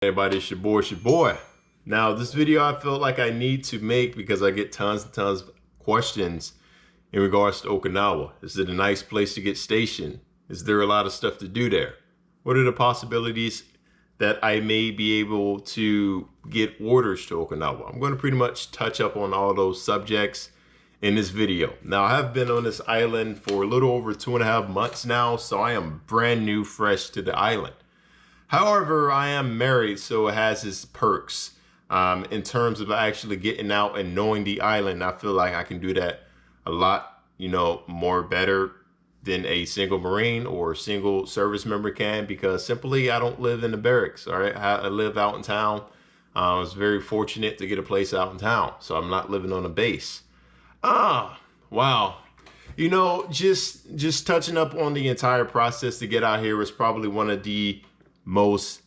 Hey everybody, it's your boy. Now this video I felt like I need to make because I get tons and tons of questions in regards to Okinawa. Is it a nice place to get stationed? Is there a lot of stuff to do there? What are the possibilities that I may be able to get orders to Okinawa? I'm going to pretty much touch up on all those subjects in this video. Now I have been on this island for a little over 2.5 months now, so I am brand new, fresh to the island. However, I am married, so it has its perks. In terms of actually getting out and knowing the island, I feel like I can do that a lot, more better than a single Marine or a single service member can, because simply I don't live in the barracks, all right? I live out in town. I was very fortunate to get a place out in town, so I'm not living on a base. Wow. Just touching up on the entire process to get out here was probably one of the most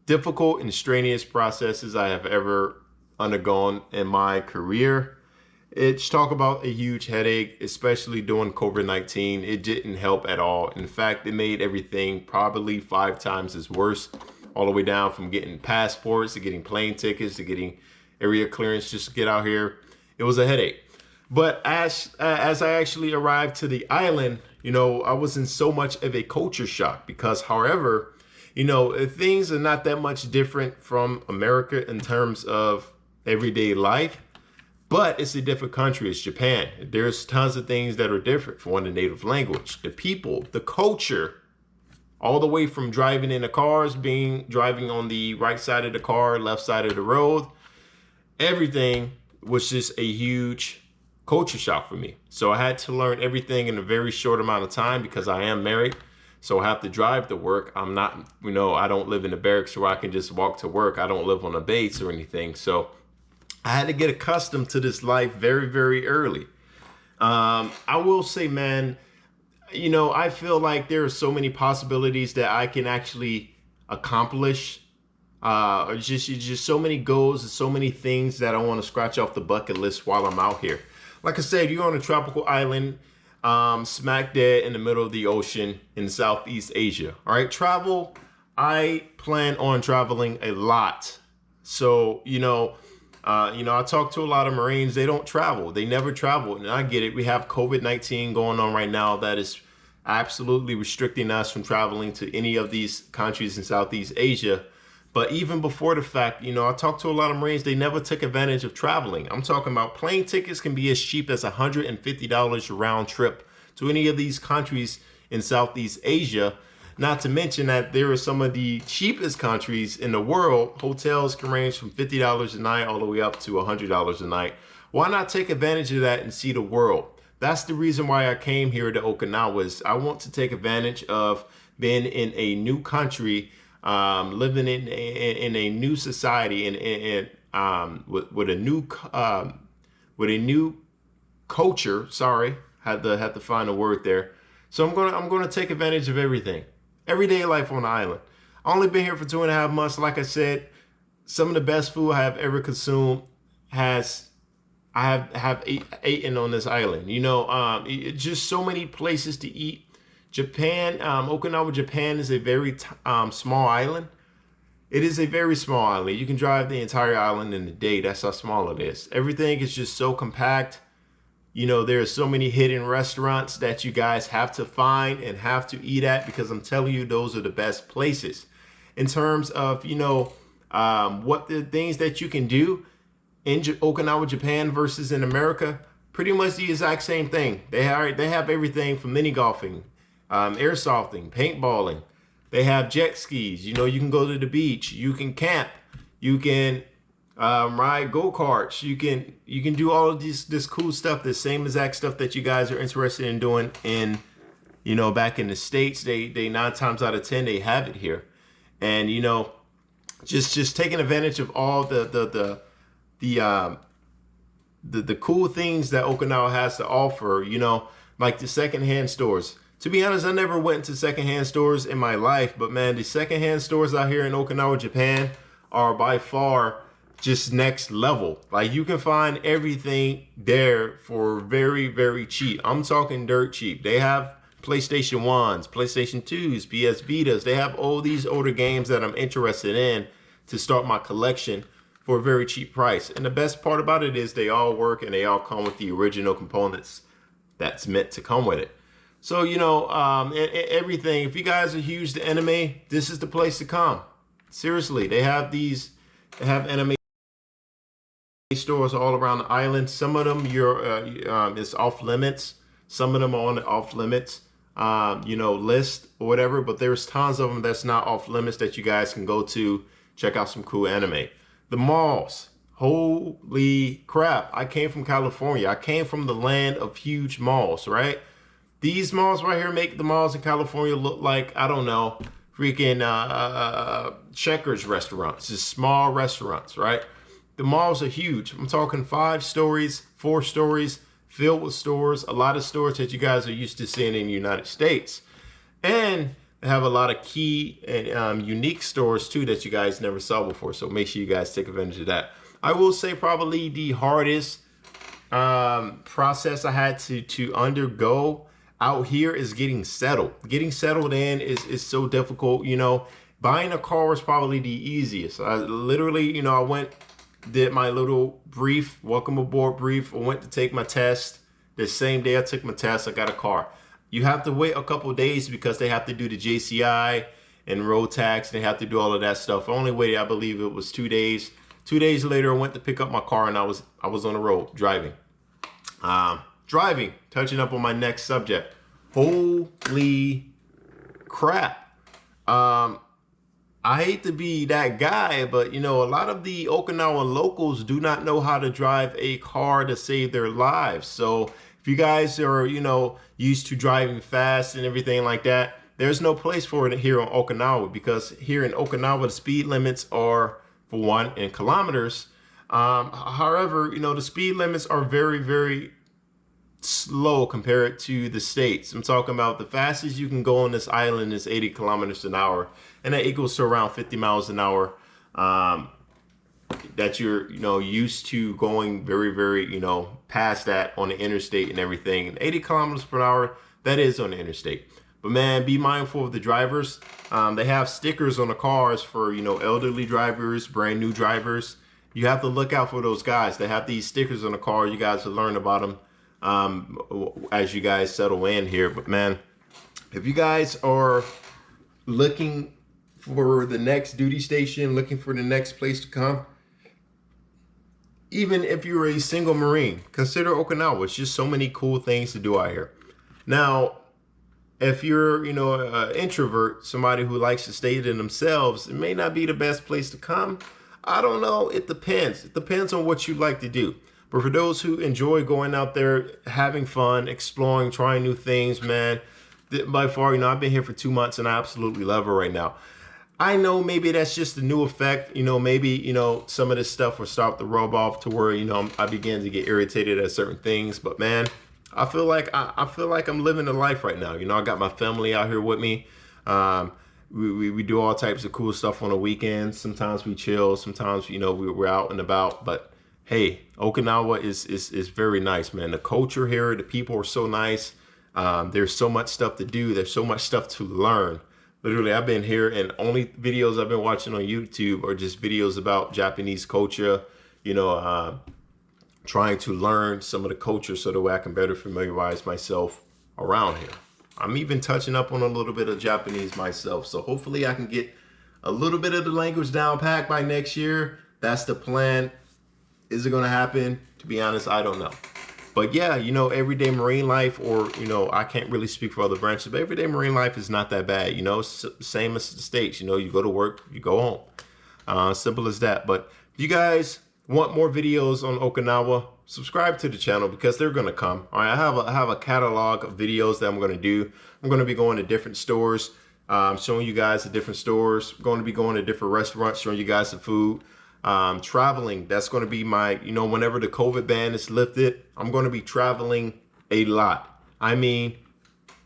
difficult and strenuous processes I have ever undergone in my career. It's talk about a huge headache, especially during COVID-19. It didn't help at all. In fact, it made everything probably 5 times as worse, all the way down from getting passports to getting plane tickets to getting area clearance just to get out here. It was a headache. But as I actually arrived to the island, I was in so much of a culture shock because, however, things are not that much different from America in terms of everyday life, but it's a different country. It's Japan. There's tons of things that are different. For one, the native language, the people, the culture, all the way from driving in the cars, driving on the right side of the car, left side of the road. Everything was just a huge culture shock for me. So I had to learn everything in a very short amount of time because I am married. So I have to drive to work. I'm not, I don't live in the barracks where I can just walk to work. I don't live on a base or anything. So I had to get accustomed to this life very, very early. I will say, man, I feel like there are so many possibilities that I can actually accomplish. Just so many goals and so many things that I want to scratch off the bucket list while I'm out here. Like I said, you're on a tropical island, smack dead in the middle of the ocean in Southeast Asia. All right, travel. I plan on traveling a lot. So, I talk to a lot of Marines. They don't travel. They never travel. And I get it. We have COVID-19 going on right now that is absolutely restricting us from traveling to any of these countries in Southeast Asia. But even before the fact, I talked to a lot of Marines, they never took advantage of traveling. I'm talking about plane tickets can be as cheap as $150 round trip to any of these countries in Southeast Asia. Not to mention that there are some of the cheapest countries in the world. Hotels can range from $50 a night all the way up to $100 a night. Why not take advantage of that and see the world? That's the reason why I came here to Okinawa. Is I want to take advantage of being in a new country, living in a new society and with a new culture. Sorry, had to find a word there. So I'm gonna take advantage of everything, everyday life on the island. I only been here for 2.5 months. Like I said, some of the best food I have ever consumed I have eaten on this island. Just so many places to eat. Japan, Okinawa, Japan is a very small island. It is a very small island. You can drive the entire island in a day. That's how small it is. Everything is just so compact. There are so many hidden restaurants that you guys have to find and have to eat at, because I'm telling you, those are the best places. In terms of, what the things that you can do in Okinawa, Japan versus in America, pretty much the exact same thing. They have everything from mini golfing, airsofting, paintballing. They have jet skis. You can go to the beach. You can camp. You can ride go-karts. You can do all of this cool stuff, the same exact stuff that you guys are interested in doing in, back in the States. They 9 times out of 10 they have it here. And just taking advantage of all the cool things that Okinawa has to offer, like the secondhand stores. To be honest, I never went to secondhand stores in my life, but man, the secondhand stores out here in Okinawa, Japan are by far just next level. Like, you can find everything there for very, very cheap. I'm talking dirt cheap. They have PlayStation 1s, PlayStation 2s, PS Vitas. They have all these older games that I'm interested in to start my collection for a very cheap price. And the best part about it is they all work and they all come with the original components that's meant to come with it. So, you know, everything, if you guys are huge to anime, this is the place to come. Seriously, they have anime stores all around the island. Some of them it's off limits. Some of them are on the off limits, you know, list or whatever, but there's tons of them that's not off limits that you guys can go to check out some cool anime. The malls, holy crap. I came from California. I came from the land of huge malls, right? These malls right here make the malls in California look like, I don't know, freaking Checkers restaurants, just small restaurants, right? The malls are huge. I'm talking 5 stories, 4 stories, filled with stores, a lot of stores that you guys are used to seeing in the United States. And they have a lot of key and unique stores too that you guys never saw before. So make sure you guys take advantage of that. I will say probably the hardest process I had to undergo out here is getting settled. Getting settled in is so difficult. You know, buying a car was probably the easiest. I literally, you know, I did my little brief, welcome aboard brief. I went to take my test. The same day I took my test, I got a car. You have to wait a couple of days because they have to do the JCI and road tax. They have to do all of that stuff. I only waited, I believe it was 2 days. 2 days later, I went to pick up my car and I was on the road driving. Touching up on my next subject. Holy crap. I hate to be that guy, but you know, a lot of the Okinawa locals do not know how to drive a car to save their lives. So if you guys are, you know, used to driving fast and everything like that, there's no place for it here on Okinawa, because here in Okinawa, the speed limits are, for one, in kilometers. However, you know, the speed limits are very, very slow compared to the States. I'm talking about the fastest you can go on this island is 80 kilometers an hour, and that equals to around 50 miles an hour that you're, you know, used to going very, very, you know, past that on the interstate and everything. And 80 kilometers per hour, that is on the interstate. But man, be mindful of the drivers. They have stickers on the cars for, you know, elderly drivers, brand new drivers. You have to look out for those guys. They have these stickers on the car. You guys will learn about them as you guys settle in here. But man, if you guys are looking for the next duty station, looking for the next place to come, even if you're a single Marine, consider Okinawa. It's just so many cool things to do out here. Now, if you're, you know, an introvert, somebody who likes to stay to themselves, it may not be the best place to come. I don't know. It depends. It depends on what you like to do. But for those who enjoy going out there, having fun, exploring, trying new things, man, by far, you know, I've been here for 2 months and I absolutely love it right now. I know maybe that's just a new effect. You know, maybe, you know, some of this stuff will start to rub off to where, you know, I begin to get irritated at certain things. But man, I feel like I'm living a life right now. You know, I got my family out here with me. We do all types of cool stuff on the weekends. Sometimes we chill. Sometimes, you know, we're out and about. But hey, Okinawa is very nice, man. The culture here, the people are so nice. There's so much stuff to do. There's so much stuff to learn. Literally, I've been here and only videos I've been watching on YouTube are just videos about Japanese culture, you know, trying to learn some of the culture so that way I can better familiarize myself around here. I'm even touching up on a little bit of Japanese myself. So hopefully I can get a little bit of the language down packed by next year. That's the plan. Is it going to happen? To be honest, I don't know. But yeah, you know, everyday Marine life, or, you know, I can't really speak for other branches, but everyday Marine life is not that bad. You know, it's same as the States. You know, you go to work, you go home. Simple as that. But if you guys want more videos on Okinawa, subscribe to the channel because they're going to come. All right, I have a catalog of videos that I'm going to do. I'm going to be going to different stores, showing you guys the different stores. I'm going to be going to different restaurants, showing you guys the food. Traveling, that's going to be my, you know, whenever the COVID ban is lifted, I'm going to be traveling a lot. I mean,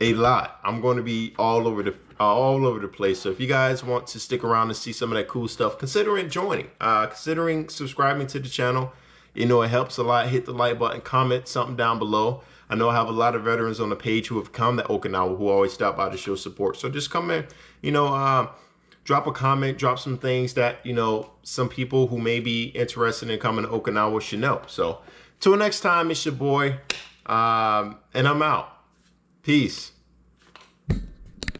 a lot. I'm going to be all over the place. So if you guys want to stick around and see some of that cool stuff, consider joining, considering subscribing to the channel. You know, it helps a lot. Hit the like button, comment something down below. I know I have a lot of veterans on the page who have come to Okinawa who always stop by to show support. So just come in, you know, drop a comment, drop some things that, you know, some people who may be interested in coming to Okinawa should know. So till next time, it's your boy, and I'm out. Peace.